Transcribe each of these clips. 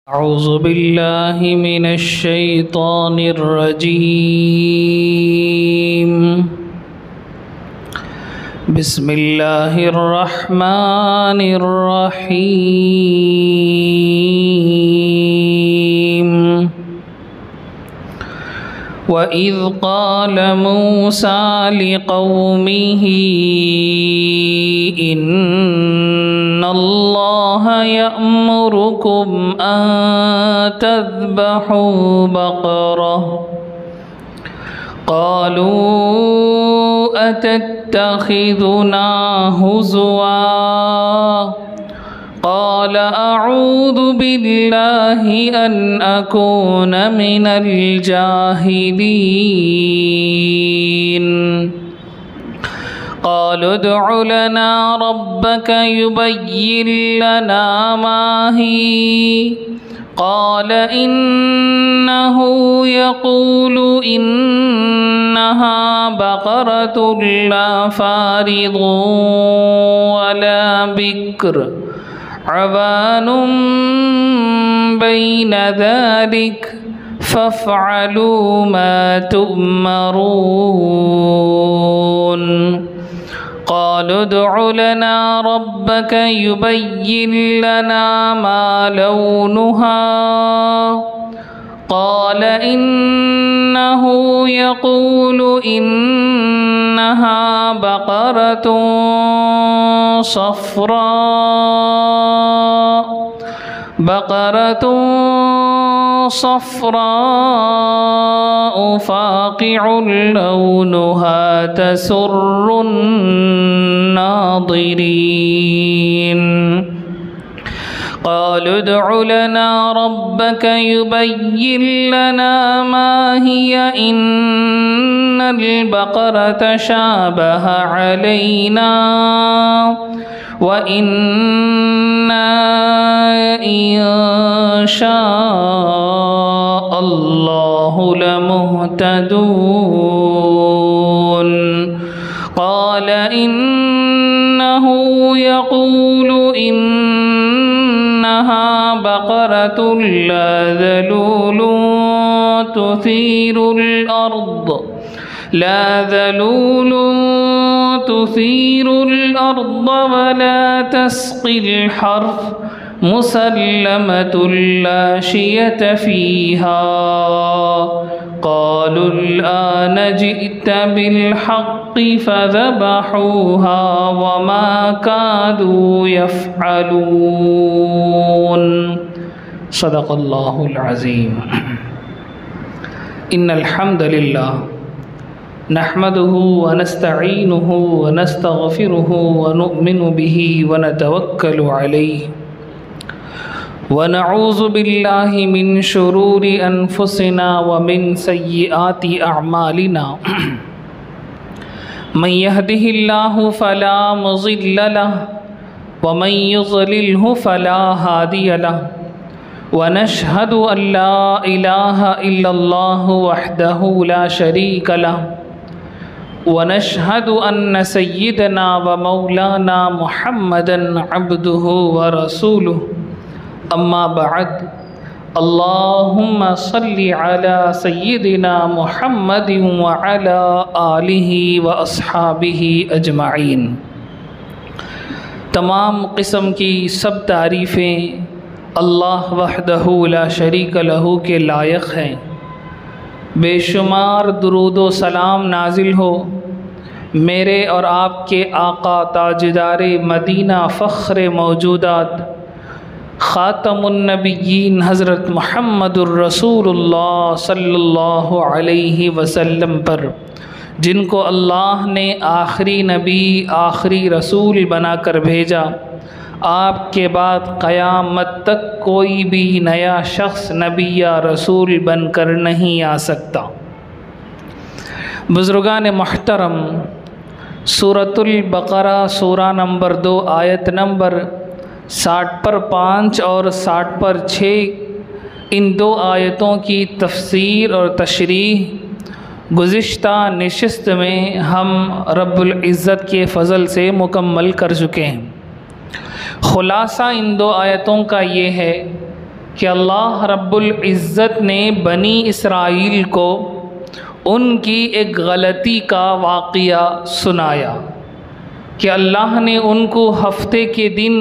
अऊज़ु बिल्लाहि मिनश शैतानिर रजीम। बिस्मिल्लाहिर रहमानिर रहीम। व इज़ क़ाल मूसा लिक़ौमिही इन्नल्लाह यअमुरुकुम अन तज़बहू बक़रह क़ालू अतत्तख़िज़ुना हुज़ुवा क़ाल अऊज़ु बिल्लाहि अन अकून मिनल जाहिलीन। क़ालू उद्उ लना रब्बक युबय्यिन लना मा ही क़ाल इन्नहु यक़ूलु इन्नहा बक़रतुन ला फ़ारिदुन वला बिक्र अवानुम बैन ज़ालिक फ़फ़अलू मा तुअमरून। क़ालू उद्उ लना रब्बक युबय्यिन लना मा लौनुहा क़ाल इन्नहु यक़ूलु इन्नहा बक़रतुन सफ़राअ फ़ाक़िउन लौनुहा तसुर्रुन नाज़िरीन। क़ालू उद्उ लना रब्बक युबय्यिन लना मा हिय इन्नल बक़रत शाबह अलैना व इन्ना इंशाअल्लाहु लमुहतदून। क़ाल इन्नहु यक़ूलु इन्नहा बक़रतुन ला ज़लूलुन तुसीरुल अर्द वला तस्क़िल हर्थ मुसल्लमतुन ला शियत फ़ीहा। क़ालू अल-आन जि'त बिल-हक़्क़ि फ़ज़बहूहा वमा कादू यफ़अलून। सदक़ल्लाहुल अज़ीम। इन्नल हम्दलिल्लाह नहमदुहु व नस्तईनुहु व नस्तग़फिरुहु व नु'मिनु बिही व नतवक्कलु अलैहि व नऊज़ु बिल्लाहि मिन शुरूरि अनफुसिना व मिन सय्यिआति अअमालिना। मन यहदिहिल्लाहु फला मुज़िल्ल लहु व मन युज़लिल्हु फला हादिय लहु व नशहदु अल्ला इलाहा इल्लल्लाहु वहदहु ला शरीक लहु व नशहदु अन्न सय्यिदना व मौलाना मुहम्मदन अब्दुहु व रसूलुहु। अम्मा बअद। अल्लाहुम्मा सल्लि अला सय्यिदिना मुहम्मदिन व अला आलिहि व अस्हाबिहि अजमईन। तमाम किस्म की सब तारीफ़ें अल्लाह वहदहु ला शरीक लहू के लायक हैं। बेशुमार दुरूद व सलाम नाजिल हो मेरे और आपके आका ताजदार मदीना फ़ख्र मौजूदात ख़ातमुन नबिय्यीन हज़रत मुहम्मदुर रसूलुल्लाह सल्लल्लाहु अलैहि वसल्लम पर, जिनको अल्लाह ने आखिरी नबी आखिरी रसूल बनाकर भेजा। आपके बाद क़यामत तक कोई भी नया शख्स नबी या रसूल बनकर नहीं आ सकता। बुज़ुर्गान मुहतरम, सूरतुल बक़रा सूरा नंबर 2 आयत नंबर 60 पर 5 और 60 पर 6, इन 2 आयतों की तफ़सीर और तशरीह गुज़िश्ता नशिस्त में हम रब्बुल इज़्ज़त के फ़ज़ल से मुकम्मल कर चुके हैं। ख़ुलासा इन 2 आयतों का ये है कि अल्लाह रब्बुल इज़्ज़त ने बनी इसराइल को उनकी एक गलती का वाक़या सुनाया कि अल्लाह ने उनको हफ्ते के दिन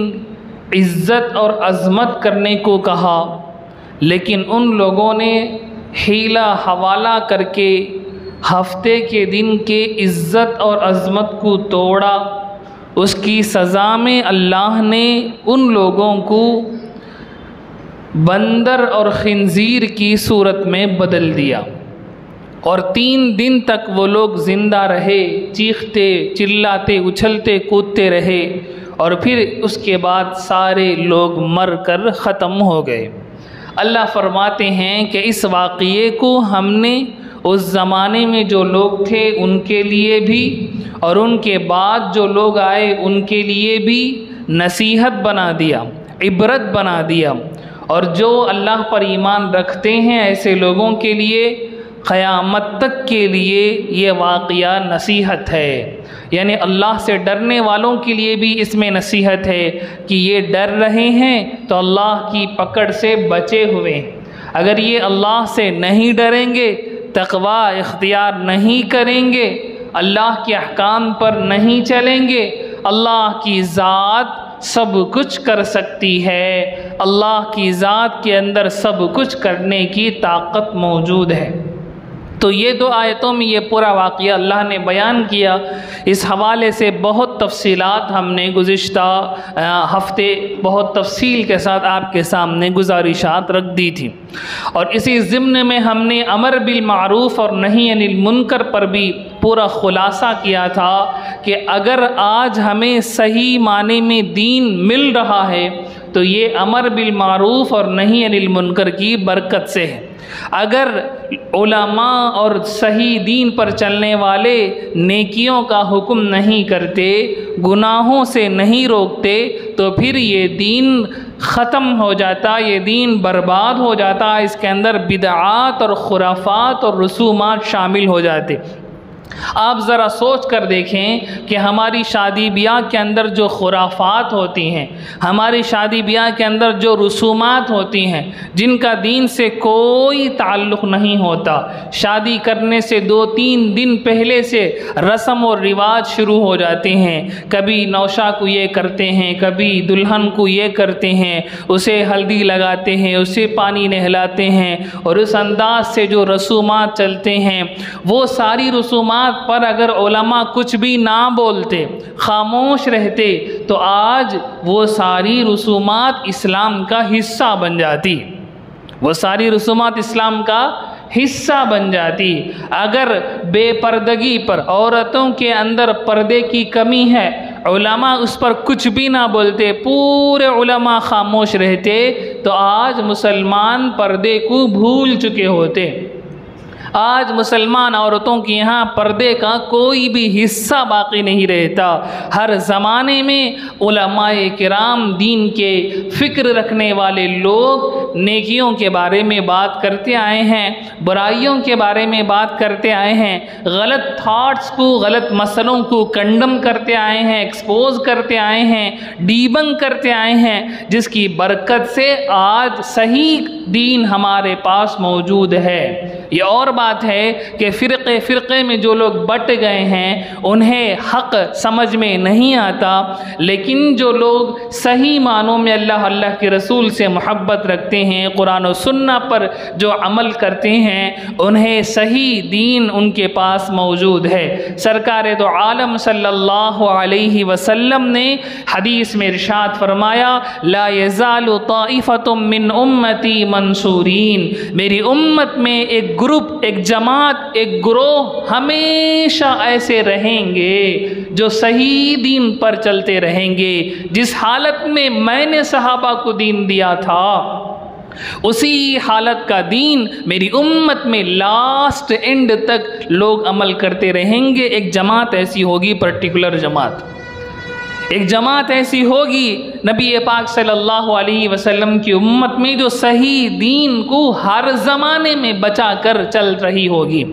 इज़्ज़त और अज़मत करने को कहा, लेकिन उन लोगों ने हीला हवाला करके हफ्ते के दिन के इज़्ज़त और अज़मत को तोड़ा। उसकी सज़ा में अल्लाह ने उन लोगों को बंदर और खिंजीर की सूरत में बदल दिया और 3 दिन तक वो लोग ज़िंदा रहे, चीखते चिल्लाते उछलते कूदते रहे और फिर उसके बाद सारे लोग मर कर ख़त्म हो गए। अल्लाह फरमाते हैं कि इस वाक़ये को हमने उस ज़माने में जो लोग थे उनके लिए भी और उनके बाद जो लोग आए उनके लिए भी नसीहत बना दिया, इबरत बना दिया, और जो अल्लाह पर ईमान रखते हैं ऐसे लोगों के लिए क़यामत तक के लिए ये वाक़या नसीहत है। यानी अल्लाह से डरने वालों के लिए भी इसमें नसीहत है कि ये डर रहे हैं तो अल्लाह की पकड़ से बचे हुए। अगर ये अल्लाह से नहीं डरेंगे, तक़वा इख्तियार नहीं करेंगे, अल्लाह के अहकाम पर नहीं चलेंगे, अल्लाह की ज़ात सब कुछ कर सकती है, अल्लाह की ज़ात के अंदर सब कुछ करने की ताकत मौजूद है। तो ये 2 आयतों में ये पूरा वाक़या अल्लाह ने बयान किया। इस हवाले से बहुत तफसीलात हमने गुज़िश्ता हफ़्ते बहुत तफसील के साथ आपके सामने गुजारिशात रख दी थी और इसी ज़िम्न में हमने अमर बिल मारूफ़ और नही अनिल मुनकर पर भी पूरा ख़ुलासा किया था कि अगर आज हमें सही माने में दीन मिल रहा है तो ये अमर बिल मारूफ़ और नही अनिल मुनकर की बरकत से है। अगर उलमा और सही दीन पर चलने वाले नेकियों का हुक्म नहीं करते, गुनाहों से नहीं रोकते, तो फिर ये दीन ख़त्म हो जाता, ये दीन बर्बाद हो जाता। इसके अंदर बिदआत और खुराफात और रसूमात शामिल हो जाते। आप ज़रा सोच कर देखें कि हमारी शादी ब्याह के अंदर जो खुराफात होती हैं, हमारी शादी ब्याह के अंदर जो रसूमात होती हैं जिनका दीन से कोई ताल्लुक़ नहीं होता, शादी करने से 2-3 दिन पहले से रस्म और रिवाज शुरू हो जाते हैं। कभी नौशा को ये करते हैं, कभी दुल्हन को ये करते हैं, उसे हल्दी लगाते हैं, उसे पानी नहलाते हैं और उस अंदाज से जो रसूमात चलते हैं, वो सारी रसूमात पर अगर उलमा कुछ भी ना बोलते, खामोश रहते, तो आज वो सारी रसूमात इस्लाम का हिस्सा बन जाती। वो सारी रसूमात इस्लाम का हिस्सा बन जाती। अगर बेपर्दगी पर, औरतों के अंदर पर्दे की कमी है, उलमा उस पर कुछ भी ना बोलते, पूरे उलमा खामोश रहते, तो आज मुसलमान पर्दे को भूल चुके होते। आज मुसलमान औरतों के यहाँ पर्दे का कोई भी हिस्सा बाकी नहीं रहता। हर ज़माने में उलमाए किराम, दीन के फ़िक्र रखने वाले लोग नेकियों के बारे में बात करते आए हैं, बुराइयों के बारे में बात करते आए हैं, गलत थाट्स को, गलत मसलों को कंडम करते आए हैं, एक्सपोज करते आए हैं, डीबंक करते आए हैं, जिसकी बरकत से आज सही दीन हमारे पास मौजूद है। ये और बात है कि फ़िरक़े में जो लोग बट गए हैं उन्हें हक़ समझ में नहीं आता, लेकिन जो लोग सही मानों में अल्लाह के रसूल से मोहब्बत रखते हैं, कुरान और सुन्ना पर जो अमल करते हैं, उन्हें सही दीन उनके पास मौजूद है। सरकार दो आलम सल्लल्लाहु अलैहि वसल्लम ने हदीस में इरशाद फरमाया, ला यज़ालु ताइफ़तुम मिन उम्मती मंसूरीन, मेरी उम्मत में एक ग्रुप, एक जमात, एक ग्रोह हमेशा ऐसे रहेंगे जो सही दीन पर चलते रहेंगे। जिस हालत में मैंने सहाबा को दीन दिया था, उसी हालत का दीन मेरी उम्मत में लास्ट एंड तक लोग अमल करते रहेंगे। एक जमात ऐसी होगी, पर्टिकुलर जमात, एक जमात ऐसी होगी नबी पाक सल्लल्लाहु अलैहि वसल्लम की उम्मत में जो सही दीन को हर ज़माने में बचा कर चल रही होगी।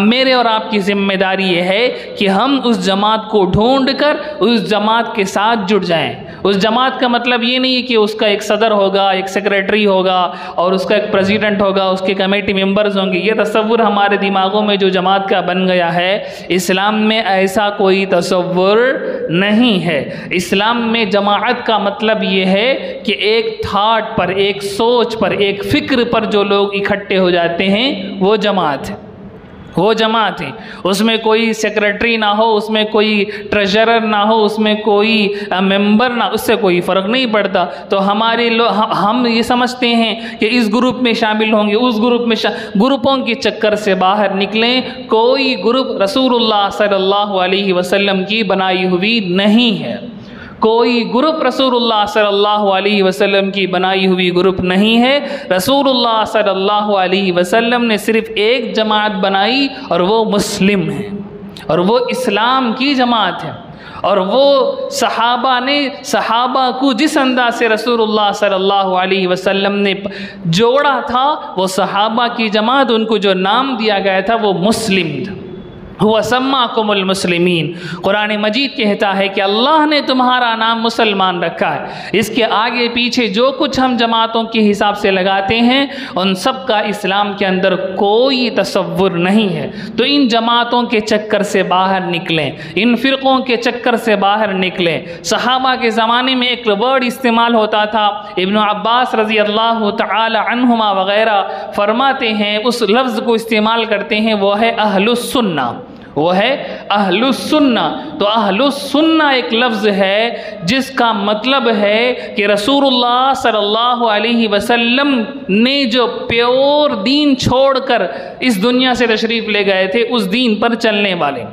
मेरे और आपकी ज़िम्मेदारी ये है कि हम उस जमात को ढूंढ कर उस जमात के साथ जुड़ जाएं, उस जमात का मतलब ये नहीं है कि उसका एक सदर होगा, एक सेक्रेटरी होगा और उसका एक प्रेसिडेंट होगा, उसके कमेटी मेंबर्स होंगे। ये तसव्वुर हमारे दिमागों में जो जमात का बन गया है, इस्लाम में ऐसा कोई तसव्वुर नहीं है। इस्लाम में जमात का मतलब ये है कि एक थाट पर, एक सोच पर, एक फ़िक्र पर जो लोग इकट्ठे हो जाते हैं वो जमात है, वो जमात है। उसमें कोई सेक्रेटरी ना हो, उसमें कोई ट्रेजरर ना हो, उसमें कोई मेंबर ना, उससे कोई फ़र्क नहीं पड़ता। तो हमारे हम ये समझते हैं कि इस ग्रुप में शामिल होंगे, उस ग्रुप में ग्रुपों के चक्कर से बाहर निकलें। कोई ग्रुप रसूलुल्लाह सल्लल्लाहु अलैहि वसल्लम की बनाई हुई नहीं है, कोई ग्रुप रसूलुल्लाह सल्लल्लाहु अलैहि वसल्लम की बनाई हुई ग्रुप नहीं है। रसूलुल्लाह सल्लल्लाहु अलैहि वसल्लम ने सिर्फ एक जमात बनाई और वो मुस्लिम है, और वो इस्लाम की जमात है। और वो सहाबा को जिस अंदाज से रसूलुल्लाह सल्लल्लाहु अलैहि वसल्लम ने जोड़ा था, वो सहाबा की जमात, उनको जो नाम दिया गया था वो मुस्लिम था। हुआ सम्माकुमुल मुस्लिमीन। कुरान मजीद कहता है कि अल्लाह ने तुम्हारा नाम मुसलमान रखा है। इसके आगे पीछे जो कुछ हम जमातों के हिसाब से लगाते हैं, उन सब का इस्लाम के अंदर कोई तसव्वुर नहीं है। तो इन जमातों के चक्कर से बाहर निकलें, इन फ़िरक़ों के चक्कर से बाहर निकलें। सहाबा के ज़माने में एक वर्ड इस्तेमाल होता था, इब्न अब्बास रज़ी अल्लाह तआला अन्हुमा वग़ैरह फरमाते हैं, उस लफ्ज़ को इस्तेमाल करते हैं, वो है अहलुस्सुन्ना, वो है अहलुस्सुन्ना। तो अहलुस्सुन्ना एक लफ्ज़ है जिसका मतलब है कि रसूलुल्लाह सल्लल्लाहु अलैहि वसल्लम ने जो प्योर दीन छोड़कर इस दुनिया से तशरीफ़ ले गए थे, उस दीन पर चलने वाले।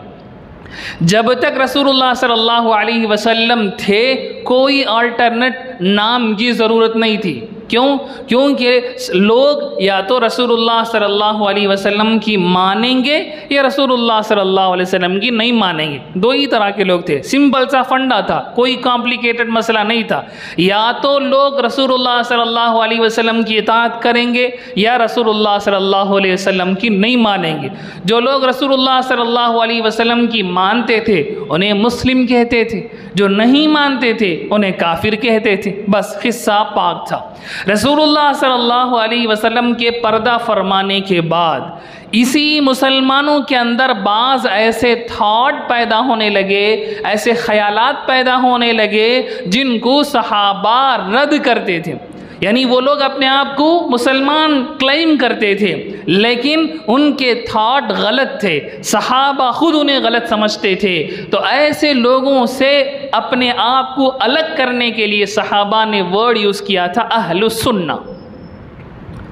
जब तक रसूलुल्लाह सल्लल्लाहु अलैहि वसल्लम थे, कोई अल्टरनेट नाम की ज़रूरत नहीं थी। क्यों? क्योंकि लोग या तो रसूलुल्लाह सल्लल्लाहु अलैहि वसल्लम की मानेंगे या रसूलुल्लाह सल्लल्लाहु अलैहि वसल्लम की नहीं मानेंगे। दो ही तरह के लोग थे, सिंपल सा फंडा था, कोई कॉम्प्लिकेटेड मसला नहीं था। या तो लोग रसूलुल्लाह सल्लल्लाहु अलैहि वसल्लम की इताअत करेंगे या रसूलुल्लाह सल्लल्लाहु अलैहि वसल्लम की नहीं मानेंगे। जो लोग रसूलुल्लाह सल्लल्लाहु अलैहि वसल्लम की मानते थे उन्हें मुस्लिम कहते थे, जो नहीं मानते थे उन्हें काफिर कहते थे। बस हिस्सा पाक था। रसूलुल्लाह सल्लल्लाहु अलैहि वसल्लम के पर्दा फरमाने के बाद इसी मुसलमानों के अंदर बाज़ ऐसे थॉट पैदा होने लगे, ऐसे ख्यालात पैदा होने लगे जिनको सहाबा रद्द करते थे। यानी वो लोग अपने आप को मुसलमान क्लेम करते थे, लेकिन उनके थॉट गलत थे, सहाबा खुद उन्हें गलत समझते थे। तो ऐसे लोगों से अपने आप को अलग करने के लिए सहाबा ने वर्ड यूज़ किया था अहलुस्सुन्ना।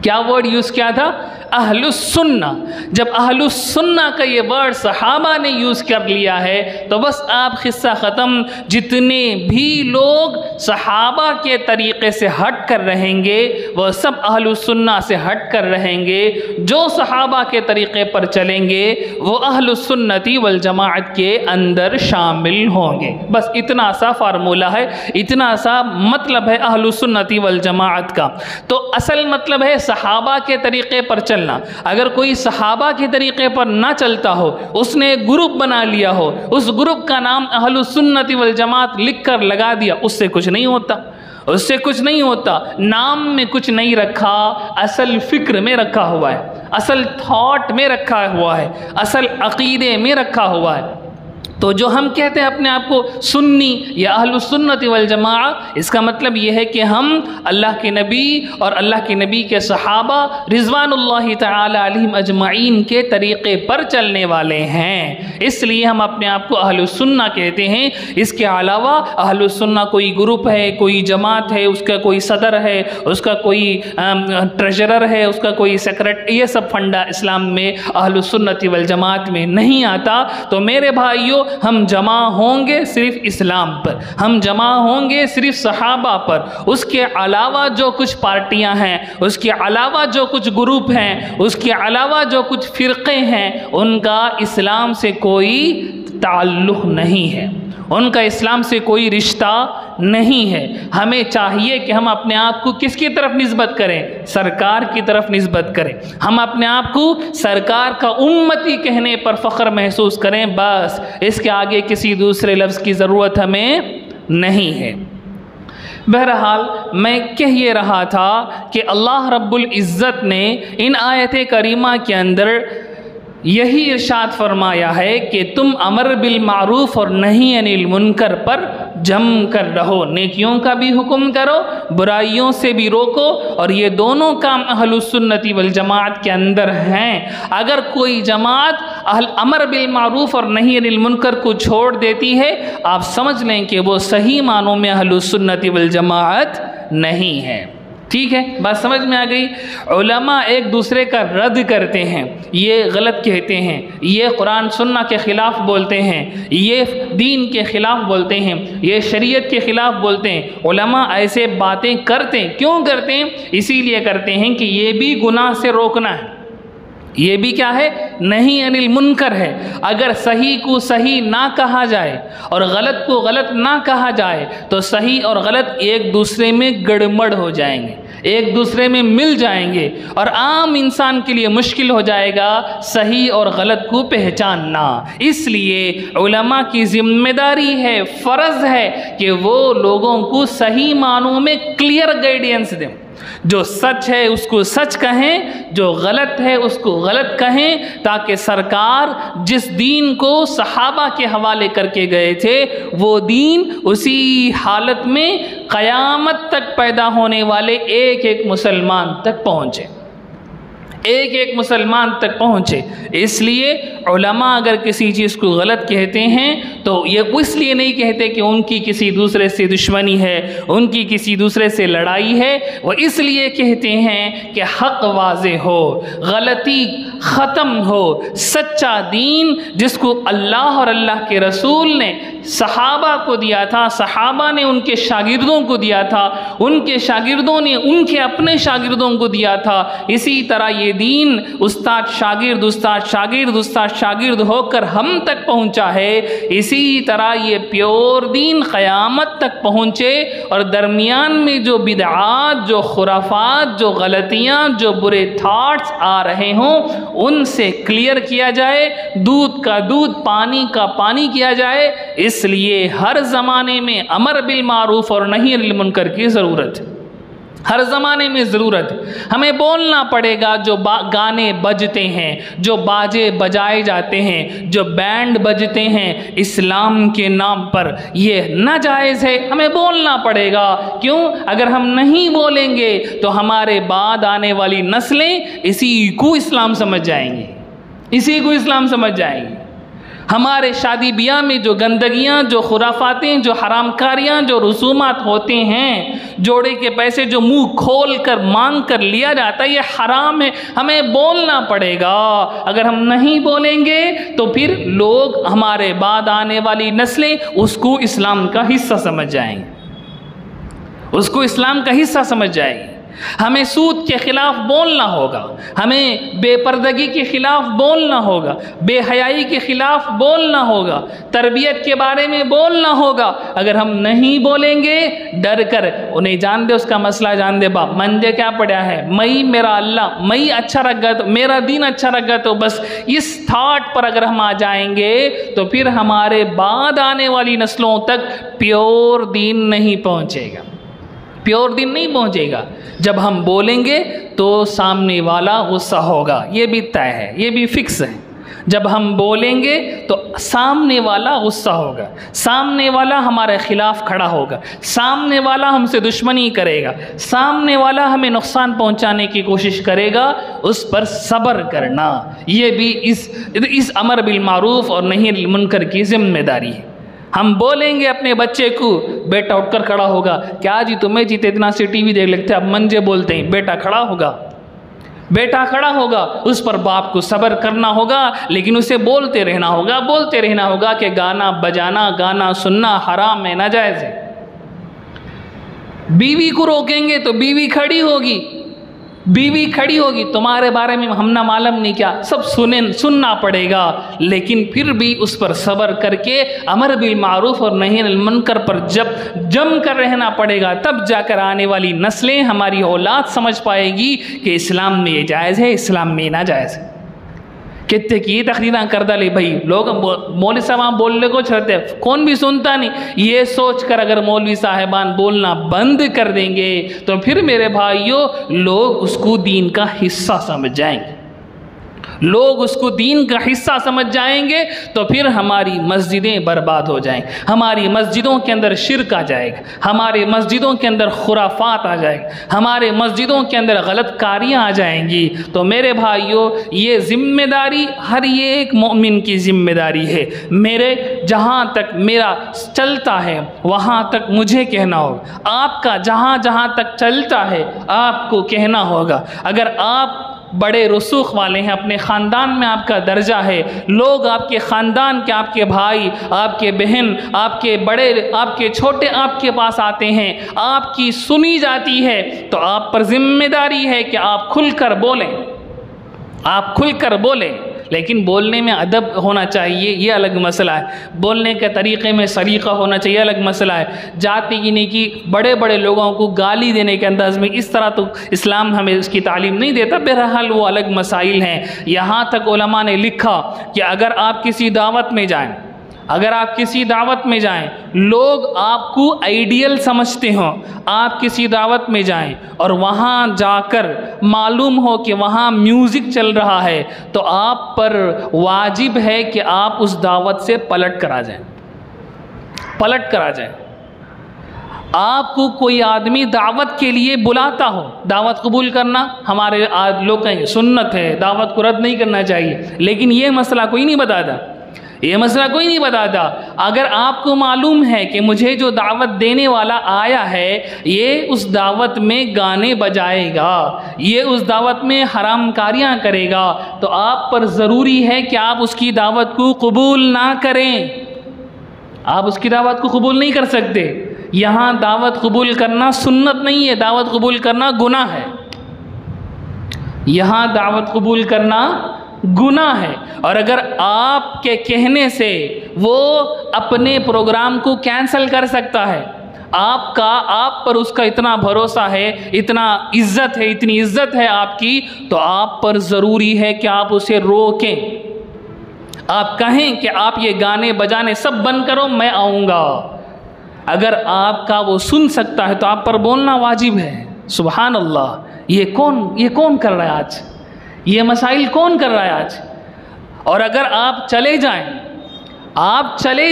क्या वर्ड यूज़ किया था? अहलुस्सुन्ना। जब अहलुस्सुन्ना का ये वर्ड सहाबा ने यूज़ कर लिया है तो बस आप किस्सा ख़त्म। जितने भी लोग सहाबा के तरीक़े से हट कर रहेंगे वह सब अहलुस्सुन्ना से हट कर रहेंगे। जो सहाबा के तरीक़े पर चलेंगे वो अहलुस्सुन्नती वल जमाअत के अंदर शामिल होंगे। बस इतना सा फार्मूला है, इतना सा मतलब है अहलुस्सुन्नती वल जमाअत का। तो असल मतलब है सहाबा के तरीक़े पर चलना। अगर कोई सहाबा के तरीक़े पर ना चलता हो, उसने एक ग्रुप बना लिया हो, उस ग्रुप का नाम अहलुस्सुन्नती वल जमाअत लिख कर लगा दिया, उससे कुछ नहीं होता, उससे कुछ नहीं होता। नाम में कुछ नहीं रखा, असल फ़िक्र में रखा हुआ है, असल थॉट में रखा हुआ है, असल अक़ीदे में रखा हुआ है। तो जो हम कहते हैं अपने आप को सुन्नी या अहलुस्सुन्नती वल जमाआ, इसका मतलब यह है कि हम अल्लाह के नबी और अल्लाह के नबी के सहाबा रिज़वानुल्लाहि तआला अलैहिम अजमईन के तरीक़े पर चलने वाले हैं, इसलिए हम अपने आप को अहलुस्सुन्ना कहते हैं। इसके अलावा अहलुस्सुन्ना कोई ग्रुप है, कोई जमात है, उसका कोई सदर है, उसका कोई ट्रेजरर है, उसका कोई सेक्रेटरी, ये सब फंडा इस्लाम में अहलुस्सुन्नती वल जमात में नहीं आता। तो मेरे भाइयों, हम जमा होंगे सिर्फ इस्लाम पर, हम जमा होंगे सिर्फ सहाबा पर। उसके अलावा जो कुछ पार्टियां हैं, उसके अलावा जो कुछ ग्रुप हैं, उसके अलावा जो कुछ फ़िरक़े हैं, उनका इस्लाम से कोई ताल्लुक़ नहीं है, उनका इस्लाम से कोई रिश्ता नहीं है। हमें चाहिए कि हम अपने आप को किसकी तरफ निस्बत करें? सरकार की तरफ निस्बत करें। हम अपने आप को सरकार का उम्मती कहने पर फ़ख्र महसूस करें, बस। इसके आगे किसी दूसरे लफ्ज़ की ज़रूरत हमें नहीं है। बहरहाल मैं कह ये रहा था कि अल्लाह रब्बुल इज़्ज़त ने इन आयत करीमा के अंदर यही इरशाद फरमाया है कि तुम अमर बिल मारूफ और नही अनिल मुनकर पर जम कर रहो, नेकियों का भी हुक्म करो, बुराइयों से भी रोको, और ये दोनों काम अहलुस सुन्नती वल जमात के अंदर हैं। अगर कोई जमात अमर बिल मारूफ और नही अनिल मुनकर को छोड़ देती है, आप समझ लें कि वो सही मानों में अहलुस सुन्नती वल जमात नहीं है। ठीक है, बात समझ में आ गई। उलमा एक दूसरे का रद्द करते हैं, ये गलत कहते हैं, ये कुरान सुन्ना के ख़िलाफ़ बोलते हैं, ये दीन के ख़िलाफ़ बोलते हैं, ये शरीयत के ख़िलाफ़ बोलते हैं। उलमा ऐसे बातें करते हैं, क्यों करते हैं? इसीलिए करते हैं कि ये भी गुनाह से रोकना है, ये भी क्या है? नहीं अनिल मुनकर है। अगर सही को सही ना कहा जाए और गलत को गलत ना कहा जाए तो सही और गलत एक दूसरे में गड़मड़ हो जाएंगे, एक दूसरे में मिल जाएंगे, और आम इंसान के लिए मुश्किल हो जाएगा सही और गलत को पहचानना। इसलिए उलमा की जिम्मेदारी है, फ़र्ज़ है कि वो लोगों को सही मानों में क्लियर गाइडेंस दें। जो सच है उसको सच कहें, जो गलत है उसको गलत कहें, ताकि सरकार जिस दीन को सहाबा के हवाले करके गए थे वो दीन उसी हालत में क़यामत तक पैदा होने वाले एक एक मुसलमान तक पहुँचे, एक एक मुसलमान तक पहुँचे। इसलिए उलमा अगर किसी चीज़ को गलत कहते हैं तो ये इसलिए नहीं कहते कि उनकी किसी दूसरे से दुश्मनी है, उनकी किसी दूसरे से लड़ाई है, वो इसलिए कहते हैं कि हक़ वाज़े हो, गलती ख़त्म हो, सच्चा दीन जिसको अल्लाह और अल्लाह के रसूल ने सहाबा को दिया था, सहाबा ने उनके शागिर्दों को दिया था, उनके शागिर्दों ने उनके अपने शागिर्दों को दिया था, इसी तरह ये दीन उस्ताद शागिर्द उस्ताद शागिर्द उस्ताद शागिर्द होकर हम तक पहुंचा है। इसी तरह ये प्योर दीन क़यामत तक पहुँचे, और दरमियान में जो बिदआत, जो खुराफात, जो गलतियाँ, जो बुरे थाट्स आ रहे हों उनसे क्लियर किया जाए, दूध का दूध पानी का पानी किया जाए। इसलिए हर ज़माने में अमर बिल मारूफ और नही अनिल मुनकर की ज़रूरत है, हर ज़माने में ज़रूरत है। हमें बोलना पड़ेगा, जो गाने बजते हैं, जो बाजे बजाए जाते हैं, जो बैंड बजते हैं इस्लाम के नाम पर, ये नाजायज़ है, हमें बोलना पड़ेगा। क्यों? अगर हम नहीं बोलेंगे तो हमारे बाद आने वाली नस्लें इसी को इस्लाम समझ जाएंगी, इसी को इस्लाम समझ जाएंगी। हमारे शादी ब्याह में जो गंदगियाँ, जो खुराफातें, जो हरामकारियाँ, जो रसूमात होते हैं, जोड़े के पैसे जो मुंह खोल कर मांग कर लिया जाता है, ये हराम है, हमें बोलना पड़ेगा। अगर हम नहीं बोलेंगे तो फिर लोग, हमारे बाद आने वाली नस्लें उसको इस्लाम का हिस्सा समझ जाएंगे, उसको इस्लाम का हिस्सा समझ जाएंगे। हमें सूद के ख़िलाफ़ बोलना होगा, हमें बेपर्दगी के ख़िलाफ़ बोलना होगा, बेहयाई के ख़िलाफ़ बोलना होगा, तरबियत के बारे में बोलना होगा। अगर हम नहीं बोलेंगे डर कर, उन्हें जान दे, उसका मसला जान दे, बाप मंजे क्या पड़ा है, मई मेरा अल्लाह, मई अच्छा रख गया तो मेरा दीन अच्छा रख गया, तो बस इस थाट पर अगर हम आ जाएंगे तो फिर हमारे बाद आने वाली नस्लों तक प्योर दीन नहीं पहुँचेगा, प्योर दीन नहीं पहुँचेगा। जब हम बोलेंगे तो सामने वाला गुस्सा होगा, ये भी तय है, ये भी फिक्स है। जब हम बोलेंगे तो सामने वाला गुस्सा होगा, सामने वाला हमारे ख़िलाफ़ खड़ा होगा, सामने वाला हमसे दुश्मनी करेगा, सामने वाला हमें नुकसान पहुंचाने की कोशिश करेगा। उस पर सब्र करना, ये भी इस अमर बिल मारूफ और नही अनिल मुनकर की जिम्मेदारी है। हम बोलेंगे अपने बच्चे को, बेटा उठकर खड़ा होगा, क्या जी तुम्हें जीते इतना से टीवी देख लेते, अब मंजे बोलते हैं, बेटा खड़ा होगा, बेटा खड़ा होगा। उस पर बाप को सब्र करना होगा, लेकिन उसे बोलते रहना होगा, बोलते रहना होगा कि गाना बजाना, गाना सुनना हराम है, नाजायज़ है। बीवी को रोकेंगे तो बीवी खड़ी होगी, बीवी खड़ी होगी, तुम्हारे बारे में हम ना मालूम नहीं क्या, सब सुनना पड़ेगा, लेकिन फिर भी उस पर सब्र करके अमर बिल मारूफ और नही अनिल मुनकर पर जब जम कर रहना पड़ेगा। तब जाकर आने वाली नस्लें, हमारी औलाद समझ पाएगी कि इस्लाम में ये जायज़ है, इस्लाम में नाजायज़ है। कितने की तकरीरें कर डाली भाई, लोग मौलवी साहब बोलने को छड़ते, कौन भी सुनता नहीं। ये सोच कर अगर मौलवी साहिबान बोलना बंद कर देंगे तो फिर मेरे भाइयों लोग उसको दीन का हिस्सा समझ जाएंगे, लोग उसको दीन का हिस्सा समझ जाएंगे तो फिर हमारी मस्जिदें बर्बाद हो जाएंगी, हमारी मस्जिदों के अंदर शिर्क आ जाएगा, हमारी मस्जिदों के अंदर खुराफात आ जाएगा, हमारे मस्जिदों के अंदर गलत कारियाँ आ जाएंगी। तो मेरे भाइयों ये जिम्मेदारी हर एक मोमिन की जिम्मेदारी है। मेरे जहाँ तक मेरा चलता है वहाँ तक मुझे कहना होगा, आपका जहाँ जहाँ तक चलता है आपको कहना होगा। अगर आप बड़े रसूख वाले हैं, अपने ख़ानदान में आपका दर्जा है, लोग आपके ख़ानदान के, आपके भाई, आपके बहन, आपके बड़े, आपके छोटे आपके पास आते हैं, आपकी सुनी जाती है, तो आप पर जिम्मेदारी है कि आप खुलकर बोलें, आप खुलकर बोलें। लेकिन बोलने में अदब होना चाहिए, ये अलग मसला है। बोलने के तरीक़े में सलीक़ा होना चाहिए, अलग मसला है। जाति की नहीं कि बड़े बड़े लोगों को गाली देने के अंदाज में, इस तरह तो इस्लाम हमें उसकी तालीम नहीं देता। बहरहाल वो अलग मसाइल हैं। यहाँ तक उलमा ने लिखा कि अगर आप किसी दावत में जाएँ, अगर आप किसी दावत में जाएं, लोग आपको आइडियल समझते हो, आप किसी दावत में जाएं और वहाँ जाकर मालूम हो कि वहाँ म्यूज़िक चल रहा है, तो आप पर वाजिब है कि आप उस दावत से पलट कर आ जाएं, पलट कर आ जाएं। आपको कोई आदमी दावत के लिए बुलाता हो, दावत कबूल करना हमारे लोग कहेंगे सुन्नत है, दावत को रद्द नहीं करना चाहिए, लेकिन ये मसला कोई नहीं बताता, ये मसला कोई नहीं बताता। अगर आपको मालूम है कि मुझे जो दावत देने वाला आया है ये उस दावत में गाने बजाएगा, ये उस दावत में हरामकारियाँ करेगा, तो आप पर ज़रूरी है कि आप उसकी दावत को कबूल ना करें। आप उसकी दावत को कबूल नहीं कर सकते। यहाँ दावत कबूल करना सुन्नत नहीं है, दावत कबूल करना गुनाह है। यहाँ दावत कबूल करना गुनाह है। और अगर आपके कहने से वो अपने प्रोग्राम को कैंसिल कर सकता है, आप पर उसका इतना भरोसा है, इतना इज्जत है, इतनी इज्जत है आपकी, तो आप पर ज़रूरी है कि आप उसे रोकें। आप कहें कि आप ये गाने बजाने सब बंद करो, मैं आऊँगा। अगर आपका वो सुन सकता है तो आप पर बोलना वाजिब है। सुभान अल्लाह, ये कौन कर रहा है आज? ये मसाइल कौन कर रहा है आज? और अगर आप चले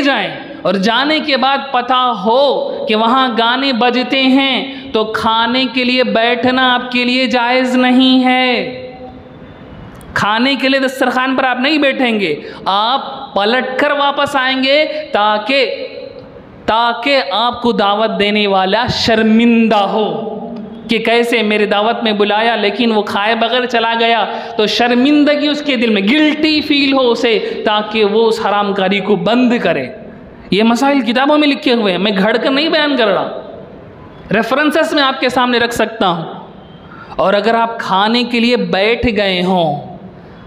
जाएं और जाने के बाद पता हो कि वहाँ गाने बजते हैं, तो खाने के लिए बैठना आपके लिए जायज़ नहीं है। खाने के लिए दस्तरखान पर आप नहीं बैठेंगे, आप पलट कर वापस आएंगे ताकि आपको दावत देने वाला शर्मिंदा हो कि कैसे मेरे दावत में बुलाया लेकिन वो खाए बगैर चला गया, तो शर्मिंदगी उसके दिल में, गिल्टी फील हो उसे, ताकि वो उस हरामकारी को बंद करे। ये मसाइल किताबों में लिखे हुए हैं, मैं घड़ कर नहीं बयान कर रहा, रेफरेंसेस में आपके सामने रख सकता हूँ। और अगर आप खाने के लिए बैठ गए हों,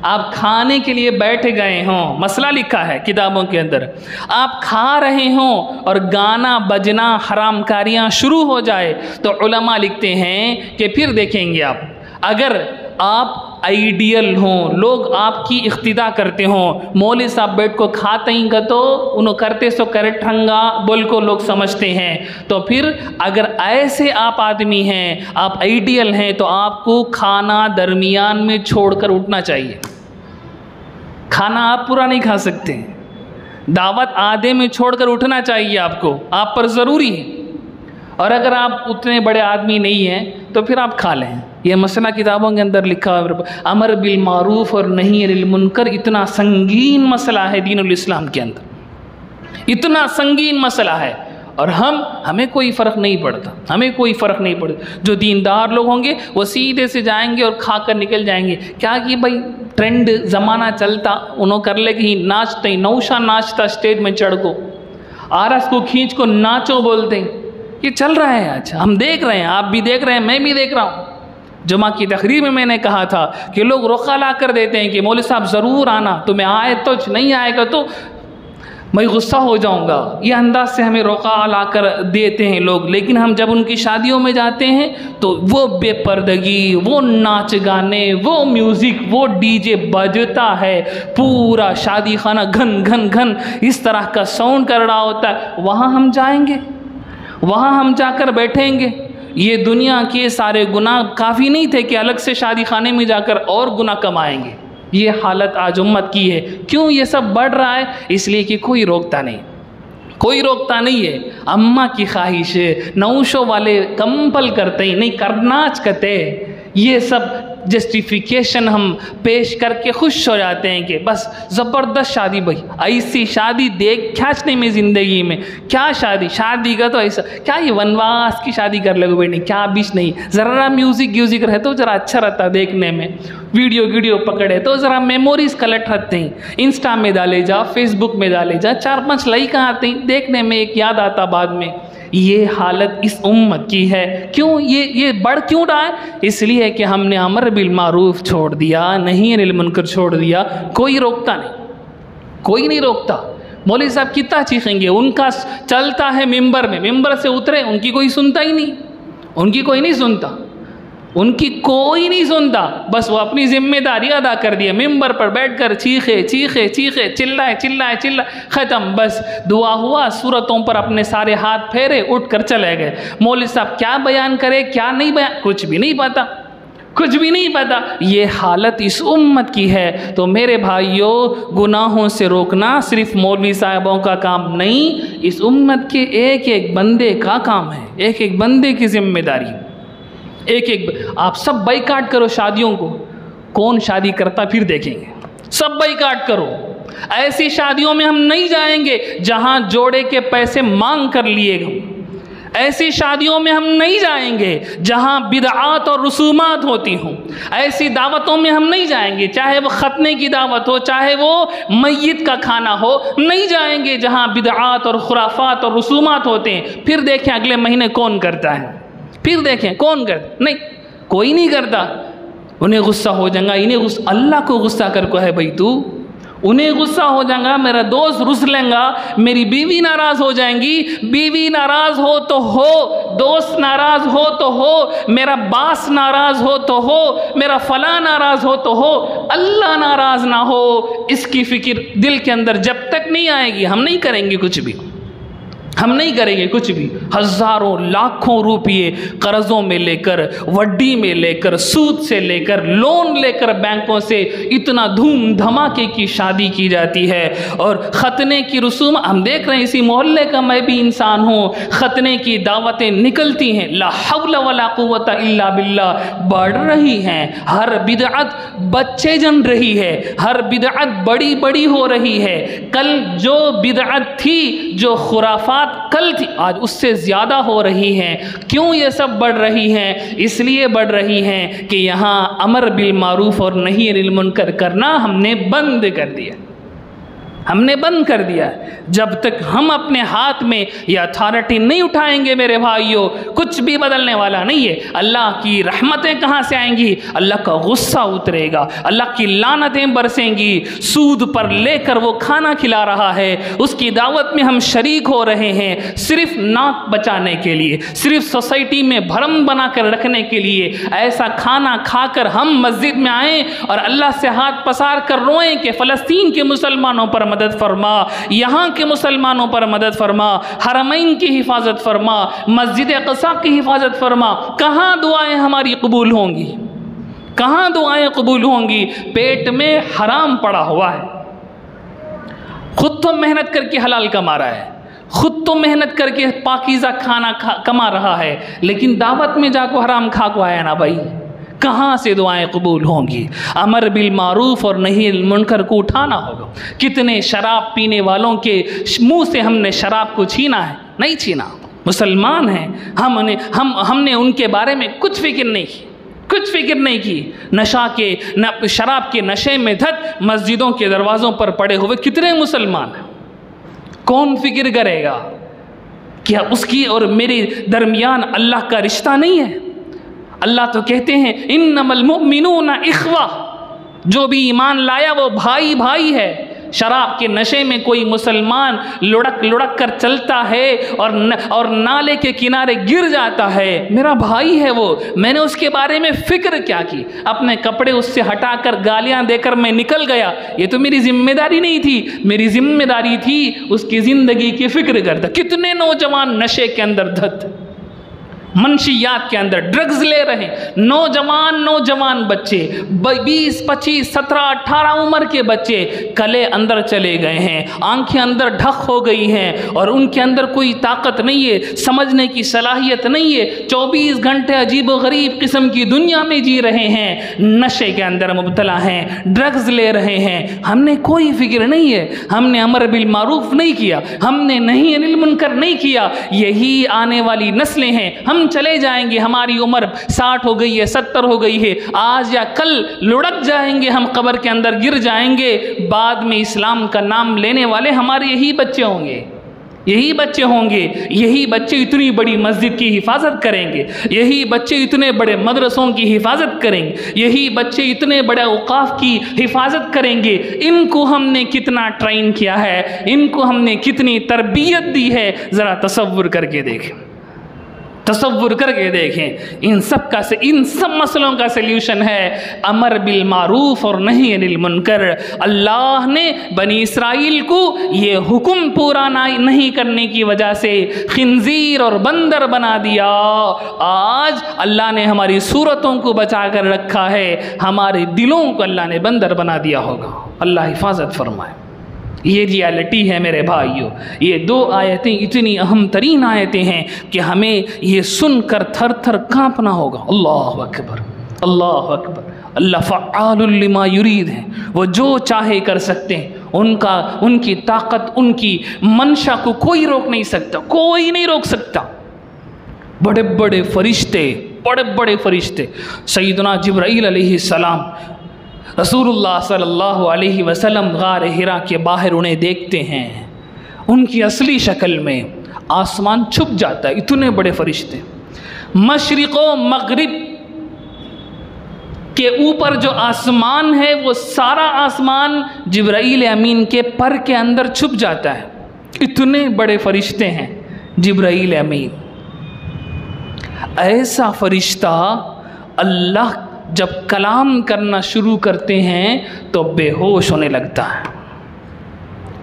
आप खाने के लिए बैठ गए हों, मसला लिखा है किताबों के अंदर, आप खा रहे हों और गाना बजना हरामकारियाँ शुरू हो जाए, तो उलमा लिखते हैं कि फिर देखेंगे आप, अगर आप आइडियल हों, लोग आपकी इख्तिदा करते हों, मौलवी साहब बैठ को खाते ही का तो उन्हों करते सो करे ठंगा बोल को लोग समझते हैं, तो फिर अगर ऐसे आप आदमी हैं, आप आइडियल हैं, तो आपको खाना दरमियान में छोड़कर उठना चाहिए। खाना आप पूरा नहीं खा सकते, दावत आधे में छोड़कर उठना चाहिए आपको, आप पर ज़रूरी है। और अगर आप उतने बड़े आदमी नहीं हैं तो फिर आप खा लें। यह मसला किताबों के अंदर लिखा है। अमर बिल मारूफ और नहीं अनिल मुनकर इतना संगीन मसला है दीनुल इस्लाम के अंदर, इतना संगीन मसला है, और हमें कोई फ़र्क नहीं पड़ता, हमें कोई फ़र्क नहीं पड़ता। जो दीनदार लोग होंगे वो सीधे से जाएंगे और खा कर निकल जाएंगे। क्या कि भाई ट्रेंड ज़माना चलता, उन्होंने कर ले कि नाचते, नौशा नाचता स्टेज में चढ़ को, आरस को खींच को नाचो बोलते, ये चल रहा है आज, हम देख रहे हैं, आप भी देख रहे हैं, मैं भी देख रहा हूँ। जुमा की तकरीर में मैंने कहा था कि लोग रुखा ला कर देते हैं कि मौलवी साहब ज़रूर आना, तुम्हें आए तो नहीं आएगा तो मैं गुस्सा हो जाऊंगा, ये अंदाज से हमें रोका लाकर देते हैं लोग। लेकिन हम जब उनकी शादियों में जाते हैं तो वो बेपर्दगी, वो नाच गाने, वो म्यूज़िक, वो डीजे बजता है, पूरा शादी खाना घन घन घन इस तरह का साउंड कर रहा होता है। वहाँ हम जाएंगे, वहाँ हम जाकर बैठेंगे। ये दुनिया के सारे गुनाह काफ़ी नहीं थे कि अलग से शादी खाने में जाकर और गुनाह कमाएंगे। ये हालत आज उम्मत की है। क्यों ये सब बढ़ रहा है? इसलिए कि कोई रोकता नहीं, कोई रोकता नहीं है। अम्मा की ख्वाहिश, नौशों वाले कंपल करते ही नहीं, करना चाहते। ये सब जस्टिफिकेशन हम पेश करके खुश हो जाते हैं कि बस ज़बरदस्त शादी, भाई ऐसी शादी देख खींचने में ज़िंदगी में क्या शादी, शादी का तो ऐसा क्या, ये वनवास की शादी कर लोगे बेटे, क्या बीच नहीं। ज़रा म्यूज़िक रहे तो ज़रा अच्छा रहता देखने में, वीडियो पकड़े तो ज़रा मेमोरीज कलेक्ट रहते हैं। इंस्टा में डाले जा, फेसबुक में डाले जा, 4-5 लाइक आते हैं, देखने में एक याद आता बाद में। ये हालत इस उम्मत की है। क्यों ये बढ़ क्यों रहा है? इसलिए कि हमने अमर बिल मारूफ छोड़ दिया, नहीं अनिल मुनकर छोड़ दिया। कोई रोकता नहीं, कोई नहीं रोकता। मौलवी साहब कितना चीखेंगे, उनका चलता है मिंबर में, मिंबर से उतरे उनकी कोई सुनता ही नहीं, उनकी कोई नहीं सुनता, उनकी कोई नहीं सुनता। बस वो अपनी जिम्मेदारी अदा कर दिया, मिंबर पर बैठकर चीखे चिल्लाए, ख़त्म। बस दुआ हुआ, सूरतों पर अपने सारे हाथ फेरे, उठकर चले गए। मौलवी साहब क्या बयान करे, क्या नहीं बयान, कुछ भी नहीं पता, कुछ भी नहीं पता। ये हालत इस उम्मत की है। तो मेरे भाइयों, गुनाहों से रोकना सिर्फ मौलवी साहबों का काम नहीं, इस उम्मत के एक एक बंदे का काम है, एक एक बंदे की जिम्मेदारी। आप सब बाइकाट करो शादियों को, कौन शादी करता फिर देखेंगे। सब बाइकाट करो। ऐसी शादियों में हम नहीं जाएंगे जहां जोड़े के पैसे मांग कर लिए गए। ऐसी शादियों में हम नहीं जाएंगे जहां बिदआत और रसूमात होती हों। ऐसी दावतों में हम नहीं जाएंगे, चाहे वो खतने की दावत हो, चाहे वो मैयत का खाना हो। नहीं जाएंगे जहां बिदआत और खुराफात और रसूमात होते हैं। फिर देखें अगले महीने कौन करता है, फिर देखें कौन करता। नहीं, कोई नहीं करता। उन्हें गुस्सा हो जाएगा, इन्हें गुस्सा, अल्लाह को गुस्सा कर को है भाई तू, उन्हें गुस्सा हो जाएगा, मेरा दोस्त रुस लेगा, मेरी बीवी नाराज़ हो जाएंगी। बीवी नाराज़ हो तो हो, दोस्त नाराज़ हो तो हो, मेरा बास नाराज़ हो तो हो, मेरा फला नाराज़ हो तो हो, अल्लाह नाराज़ ना हो, इसकी फ़िक्र दिल के अंदर जब तक नहीं आएगी हम नहीं करेंगे कुछ भी, हम नहीं करेंगे कुछ भी। हज़ारों लाखों रुपये कर्ज़ों में लेकर, वड्डी में लेकर, सूद से लेकर, लोन लेकर बैंकों से इतना धूम धमाके की शादी की जाती है। और ख़तने की रसूम हम देख रहे हैं, इसी मोहल्ले का मैं भी इंसान हूँ, ख़तने की दावतें निकलती हैं, ला हौला वला कुव्वता इल्ला बिल्लाह, बढ़ रही हैं। हर बिदअत बच्चे जन रही है, हर बिदअत बड़ी बड़ी हो रही है। कल जो बिदअत थी, जो खुराफात कल थी, आज उससे ज़्यादा हो रही हैं। क्यों ये सब बढ़ रही हैं? इसलिए बढ़ रही हैं कि यहाँ अमर बिल मारूफ और नही अनिल मुनकर करना हमने बंद कर दिया, हमने बंद कर दिया। जब तक हम अपने हाथ में ये अथॉरिटी नहीं उठाएंगे मेरे भाइयों, कुछ भी बदलने वाला नहीं है। अल्लाह की रहमतें कहाँ से आएंगी? अल्लाह का गुस्सा उतरेगा, अल्लाह की लानतें बरसेंगी। सूद पर लेकर वो खाना खिला रहा है, उसकी दावत में हम शरीक हो रहे हैं, सिर्फ नाक बचाने के लिए, सिर्फ सोसाइटी में भरम बना कर रखने के लिए। ऐसा खाना खाकर हम मस्जिद में आएँ और अल्लाह से हाथ पसार कर रोएं कि फ़लस्तीन के मुसलमानों पर मदद फरमा, यहाँ के मुसलमानों पर मदद फरमा, हरमैन की हिफाजत फरमा, मस्जिद अक़सा की हिफाजत फरमा। कहाँ दुआएं हमारी कबूल होंगी? कहाँ दुआएं कबूल होंगी? पेट में हराम पड़ा हुआ है, खुद तो मेहनत करके हलाल कमा रहा है, खुद तो मेहनत करके पाकीज़ा खाना कमा रहा है, लेकिन दावत में जाको हराम खा को आया ना भाई, कहाँ से दुआएं कबूल होंगी? अमर बिल मारूफ और नही अनिल मुनकर को उठाना होगा। कितने शराब पीने वालों के मुंह से हमने शराब को छीना है? नहीं छीना, मुसलमान हैं, हमने उनके बारे में कुछ फिक्र नहीं की, कुछ फिक्र नहीं की। शराब के नशे में धत मस्जिदों के दरवाज़ों पर पड़े हुए कितने मुसलमान हैं? कौन फिक्र करेगा? क्या उसकी और मेरे दरमियान अल्लाह का रिश्ता नहीं है? अल्लाह तो कहते हैं इन्नमल मुमिनूना इख्वा, जो भी ईमान लाया वो भाई भाई है। शराब के नशे में कोई मुसलमान लुढ़क लुढ़क कर चलता है और नाले के किनारे गिर जाता है, मेरा भाई है वो, मैंने उसके बारे में फिक्र क्या की, अपने कपड़े उससे हटाकर गालियां देकर मैं निकल गया, ये तो मेरी जिम्मेदारी नहीं थी। मेरी जिम्मेदारी थी उसकी ज़िंदगी की फिक्र करता। कितने नौजवान नशे के अंदर धत, मंशियात के अंदर ड्रग्स ले रहे हैं, नौजवान बच्चे 20, 25, 17, 18 उम्र के बच्चे कले अंदर चले गए हैं, आंखें अंदर ढक हो गई हैं और उनके अंदर कोई ताकत नहीं है, समझने की सलाहियत नहीं है, 24 घंटे अजीब व गरीब किस्म की दुनिया में जी रहे हैं, नशे के अंदर मुब्तला हैं, ड्रग्स ले रहे हैं। हमने कोई फिक्र नहीं है, हमने अमर बिल मारूफ नहीं किया, हमने नही अनिल मुनकर नहीं किया। यही आने वाली नस्लें हैं, हम चले जाएंगे, हमारी उम्र 60 हो गई है, 70 हो गई है, आज या कल लुढ़क जाएंगे, हम कब्र के अंदर गिर जाएंगे। बाद में इस्लाम का नाम लेने वाले हमारे यही बच्चे होंगे, यही बच्चे होंगे, यही बच्चे इतनी बड़ी मस्जिद की हिफाजत करेंगे, यही बच्चे इतने बड़े मदरसों की हिफाजत करेंगे, यही बच्चे इतने बड़े औकाफ की हिफाजत करेंगे। इनको हमने कितना ट्रेन किया है, इनको हमने कितनी तरबियत दी है, ज़रा तसव्वुर करके देखें, तसव्वुर करके देखें। इन सब मसलों का सल्यूशन है अमर बिल मारूफ और नही अनिल मुनकर। अल्लाह ने बनी इसराइल को ये हुक्म पूरा नहीं करने की वजह से खिंजीर और बंदर बना दिया। आज अल्लाह ने हमारी सूरतों को बचा कर रखा है, हमारे दिलों को अल्लाह ने बंदर बना दिया होगा। अल्लाह हिफाजत फरमाए। ये रियलिटी है मेरे भाइयों। ये 2 आयतें इतनी अहम तरीन आयतें हैं कि हमें ये सुनकर थर थर कांपना होगा। अल्लाह अकबर, अल्लाह अकबर। अल्लाह फ़अालुल लिमा युरीद है, वो जो चाहे कर सकते हैं। उनकी ताकत, उनकी मंशा को कोई रोक नहीं सकता, कोई नहीं रोक सकता। बड़े बड़े फरिश्ते सैयदना जिब्राईल अलैहिस्सलाम रसूलुल्लाह सल्लल्लाहु अलैहि वसल्लम गार हिरा के बाहर उन्हें देखते हैं, उनकी असली शक्ल में आसमान छुप जाता है, इतने बड़े फरिश्ते। मशरिक़ व मगरिब के ऊपर जो आसमान है वो सारा आसमान जिब्राईल अमीन के पर के अंदर छुप जाता है, इतने बड़े फरिश्ते हैं जिब्राईल अमीन। ऐसा फरिश्ता अल्लाह जब कलाम करना शुरू करते हैं तो बेहोश होने लगता है,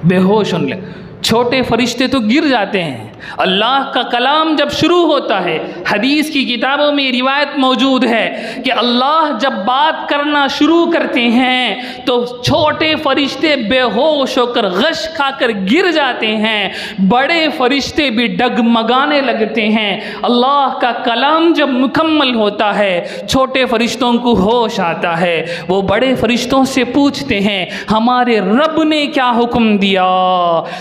बेहोश होने लगता। छोटे फरिश्ते तो गिर जाते हैं, अल्लाह का कलाम जब शुरू होता है, हदीस की किताबों में रिवायत मौजूद है कि अल्लाह जब बात करना शुरू करते हैं तो छोटे फरिश्ते बेहोश होकर गश खाकर गिर जाते हैं, बड़े फरिश्ते भी डगमगाने लगते हैं। अल्लाह का कलाम जब मुकम्मल होता है, छोटे फरिश्तों को होश आता है, वो बड़े फरिश्तों से पूछते हैं हमारे रब ने क्या हुक्म दिया।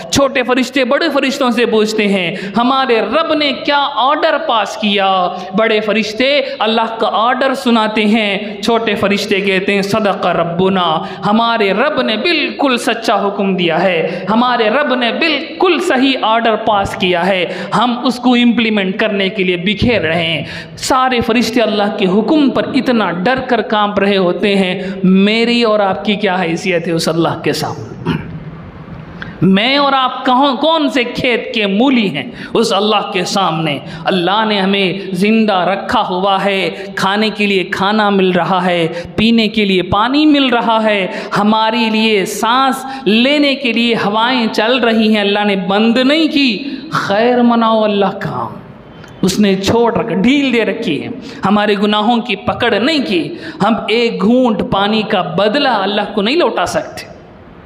छोटे फरिश्ते बड़े फरिश्तों से पूछते हैं हमारे रब ने क्या ऑर्डर पास किया। बड़े फरिश्ते अल्लाह का ऑर्डर सुनाते हैं, छोटे फरिश्ते कहते हैं सदक़ रब्बुना, हमारे रब ने बिल्कुल सच्चा हुक्म दिया है, हमारे रब ने बिल्कुल सही ऑर्डर पास किया है, हम उसको इम्प्लीमेंट करने के लिए बिखेर रहे हैं। सारे फरिश्ते अल्लाह के हुक्म पर इतना डर कर कांप रहे होते हैं। मेरी और आपकी क्या हैसियत है उस अल्लाह के सामने? मैं और आप कौन से खेत के मूली हैं उस अल्लाह के सामने? अल्लाह ने हमें ज़िंदा रखा हुआ है, खाने के लिए खाना मिल रहा है, पीने के लिए पानी मिल रहा है, हमारे लिए सांस लेने के लिए हवाएं चल रही हैं, अल्लाह ने बंद नहीं की। खैर मनाओ अल्लाह का, उसने छोड़ रखा, ढील दे रखी है, हमारे गुनाहों की पकड़ नहीं की। हम एक घूंट पानी का बदला अल्लाह को नहीं लौटा सकते,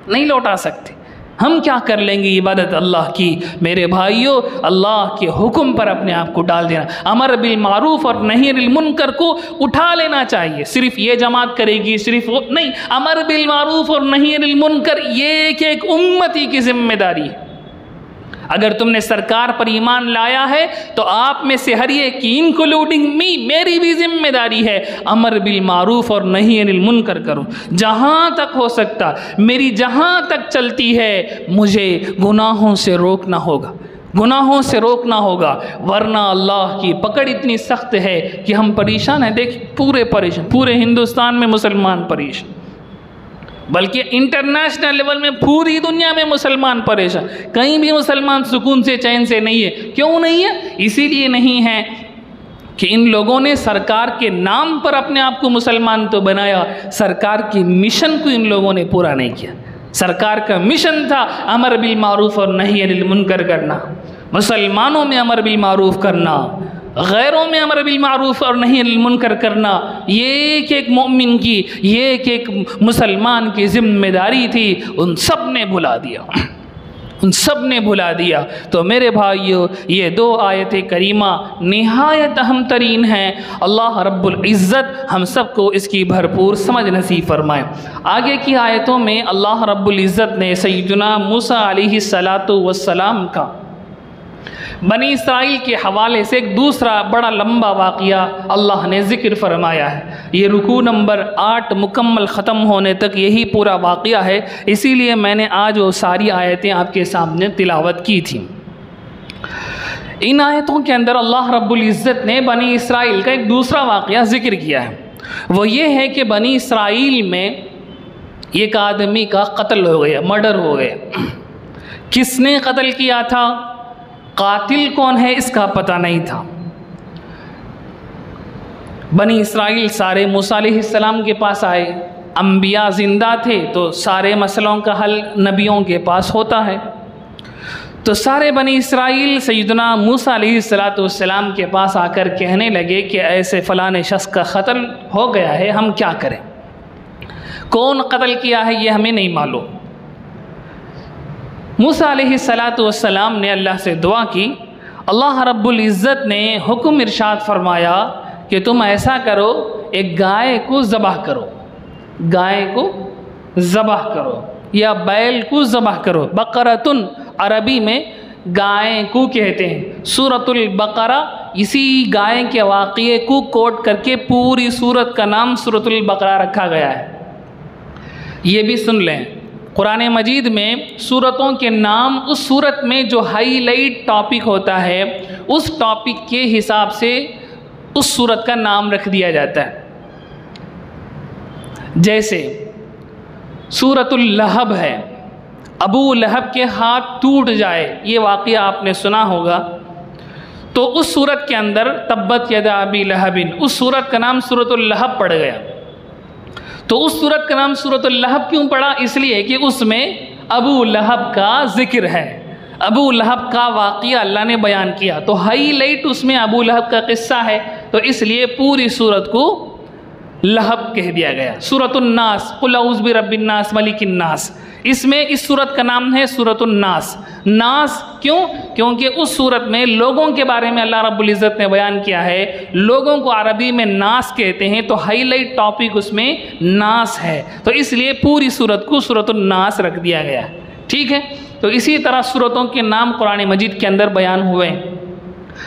नहीं लौटा सकते। हम क्या कर लेंगे इबादत अल्लाह की? मेरे भाइयों, अल्लाह के हुक्म पर अपने आप को डाल देना, अमर बिल मारूफ और नही अनिल मुनकर को उठा लेना चाहिए। सिर्फ ये जमात करेगी, सिर्फ वो नहीं, अमर बिल मारूफ और नही अनिल मुनकर ये एक उम्मती की जिम्मेदारी है। अगर तुमने सरकार पर ईमान लाया है तो आप में से हर एक की, इंक्लूडिंग मी, मेरी भी जिम्मेदारी है, अमर बिल मारूफ और नही अनिल मुनकर करो। जहाँ तक हो सकता, मेरी जहाँ तक चलती है, मुझे गुनाहों से रोकना होगा, गुनाहों से रोकना होगा, वरना अल्लाह की पकड़ इतनी सख्त है कि हम परेशान हैं। देखिए पूरे परेशान, पूरे हिंदुस्तान में मुसलमान परेशान, बल्कि इंटरनेशनल लेवल में पूरी दुनिया में मुसलमान परेशान, कहीं भी मुसलमान सुकून से चैन से नहीं है। क्यों नहीं है? इसीलिए नहीं है कि इन लोगों ने सरकार के नाम पर अपने आप को मुसलमान तो बनाया, सरकार के मिशन को इन लोगों ने पूरा नहीं किया। सरकार का मिशन था अमर बिल मारूफ और नही अनिल मुनकर करना, मुसलमानों में अमर बिल मारूफ करना, गैरों में अमर बिल मारूफ और नही अनिल मुनकर करना। ये एक एक मोमिन की, ये एक एक मुसलमान की जिम्मेदारी थी। उन सब ने भुला दिया, उन सब ने भुला दिया। तो मेरे भाइयों, ये दो आयत करीमा निहायत अहम तरीन हैं। अल्लाह रब्बुल इज़्ज़त हम सबको इसकी भरपूर समझ नसीब फरमाए। आगे की आयतों में अल्लाह रब्बुल इज़्ज़त ने सैयदना मूसा अलैहिस्सलातु वस्सलाम का बनी इसराइल के हवाले से एक दूसरा बड़ा लंबा वाक़या अल्लाह ने ज़िक्र फरमाया है। ये रुकू नंबर 8 मुकम्मल ख़त्म होने तक यही पूरा वाक़या है, इसीलिए मैंने आज वो सारी आयतें आपके सामने तिलावत की थी। इन आयतों के अंदर अल्लाह रब्बुल इज़्ज़त ने बनी इसराइल का एक दूसरा वाक़या ज़िक्र किया है। वो ये है कि बनी इसराइल में एक आदमी का कत्ल हो गया, मर्डर हो गया। किसने कत्ल किया था, कातिल कौन है, इसका पता नहीं था। बनी इसराइल सारे मूसा अलैहिस्सलाम के पास आए, अंबिया ज़िंदा थे तो सारे मसलों का हल नबियों के पास होता है। तो सारे बनी इसराइल सैयदना मूसा अलैहिस्सलाम के पास आकर कहने लगे कि ऐसे फ़लाने शख्स का कत्ल हो गया है, हम क्या करें। कौन कत्ल किया है ये हमें नहीं मालूम। मूसा अलैहिस्सलाम ने अल्लाह से दुआ की। अल्लाह रब्बुल इज़्ज़त ने हुक्म इरशाद फरमाया कि तुम ऐसा करो, एक गाय को ज़बह करो, गाय को ज़बह करो या बैल को ज़बह करो। बकरतुन अरबी में गाय को कहते हैं। सूरतुल बकरा इसी गाय के वाक़ये को कोट करके पूरी सूरत का नाम सूरतुल बकरा रखा गया है। ये भी सुन लें, कुरान मजीद में सूरतों के नाम उस सूरत में जो हाईलाइट टॉपिक होता है उस टॉपिक के हिसाब से उस सूरत का नाम रख दिया जाता है। जैसे सूरतुल लहब है, अबू लहब के हाथ टूट जाए, ये वाक़या आपने सुना होगा। तो उस सूरत के अंदर तब्बत यदा अबी लहबिन, उस सूरत का नाम सूरतुल लहब पड़ गया। तो उस सूरत का नाम सूरतुल लहब क्यों पड़ा? इसलिए कि उसमें अबू लहब का ज़िक्र है, अबू लहब का वाक़या अल्लाह ने बयान किया। तो हाईलाइट उसमें अबू लहब का किस्सा है, तो इसलिए पूरी सूरत को लहब कह दिया गया। सूरतुन नास, कुल औज़ु बिरब्बिन नास मलिकिन नास, इसमें इस सूरत का नाम है सूरतुन नास। नास क्यों? क्योंकि उस सूरत में लोगों के बारे में अल्लाह रब्बुल इज़्ज़त ने बयान किया है। लोगों को अरबी में नास कहते हैं, तो हाईलाइट टॉपिक उसमें नास है, तो इसलिए पूरी सूरत को सूरतुन नास रख दिया गया। ठीक है, तो इसी तरह सूरतों के नाम कुरान मजीद के अंदर बयान हुए हैं।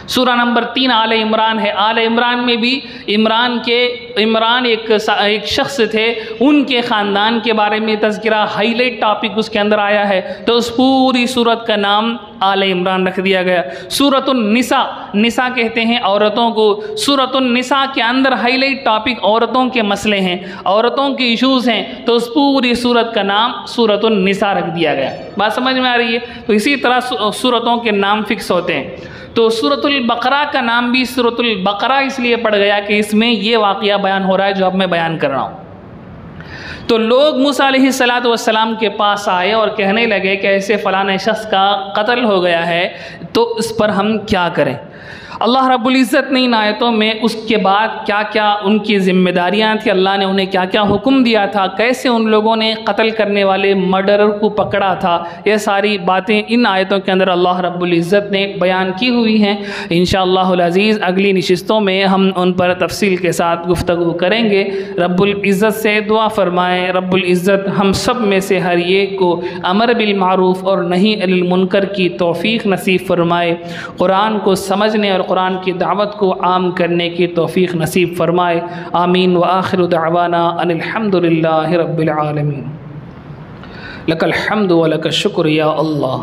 सूरा नंबर 3 आले इमरान है। आले इमरान में भी इमरान एक शख्स थे, उनके ख़ानदान के बारे में तज़किरा, हाईलाइट टॉपिक उसके अंदर आया है, तो उस पूरी सूरत का नाम आले इमरान रख दिया गया। सूरतुन निसा, निसा कहते हैं औरतों को। सूरतुन निसा के अंदर हाईलाइट टॉपिक औरतों के मसले हैं, औरतों के इशूज़ हैं, तो उस पूरी सूरत का नाम सूरतुन निसा रख दिया गया। बात समझ में आ रही है? तो इसी तरह सूरतों के नाम फिक्स होते हैं। तो सूरतुल बकरा का नाम भी सूरतुल बकरा इसलिए पड़ गया कि इसमें ये वाक़या बयान हो रहा है जो अब मैं बयान कर रहा हूँ। तो लोग मूसा अलैहिस्सलातु वस्सलाम के पास आए और कहने लगे कि ऐसे फ़लाने शख्स का कत्ल हो गया है, तो इस पर हम क्या करें। अल्लाह रब्बुल इज़्ज़त ने इन आयतों में उसके बाद क्या क्या उनकी ज़िम्मेदारियाँ थी, अल्लाह ने उन्हें क्या क्या हुक्म दिया था, कैसे उन लोगों ने कत्ल करने वाले मर्डरर को पकड़ा था, ये सारी बातें इन आयतों के अंदर अल्लाह रब्बुल इज़्ज़त ने बयान की हुई हैं। इंशाअल्लाहुल अज़ीज़ अगली नशिस्तों में हम उन पर तफसील के साथ गुफ्तगू करेंगे। रब्बुल इज़्ज़त से दुआ फ़रमाएँ, रब्बुल इज़्ज़त हम सब में से हर एक को अमर बिल मारूफ़ और नही अनिल मुनकर की तौफ़ीक़ नसीब फ़रमाए, कुरान को समझने और कुरान की दावत को आम करने की तौफ़ीक़ नसीब फ़रमाए। आमीन व आखिरु दअवाना अनिल हम्दुलिल्लाहि रब्बिल आलमीन। लकल हम्दु व लकश शुक्र या अल्लाह।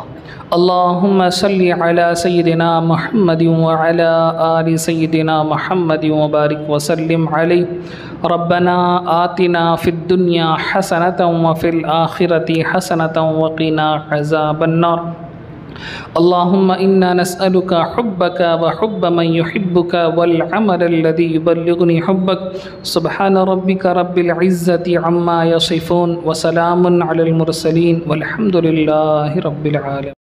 अल्लाहुम्मा सल्लि अला सय्यिदिना मुहम्मदिन व अला आलि सय्यिदिना मुहम्मदिन व बारिक व सल्लिम अलैहि। रब्बना आतिना फिद दुनिया हसनतन व फिल आखिरति हसनतन व क़िना अज़ाबन्नार। अल्लाहुम्मा इन्ना नस्अलुका हुब्बका व हुब्ब मन युहिब्बुका वल अमल अल्लज़ी युबल्लिगुनी हुब्बक। सुब्हान रब्बिका रब्बिल इज़्ज़ति अम्मा यसिफून व सलामुन अलल मुरसलीन वल्हम्दुलिल्लाहि रब्बिल आलमीन।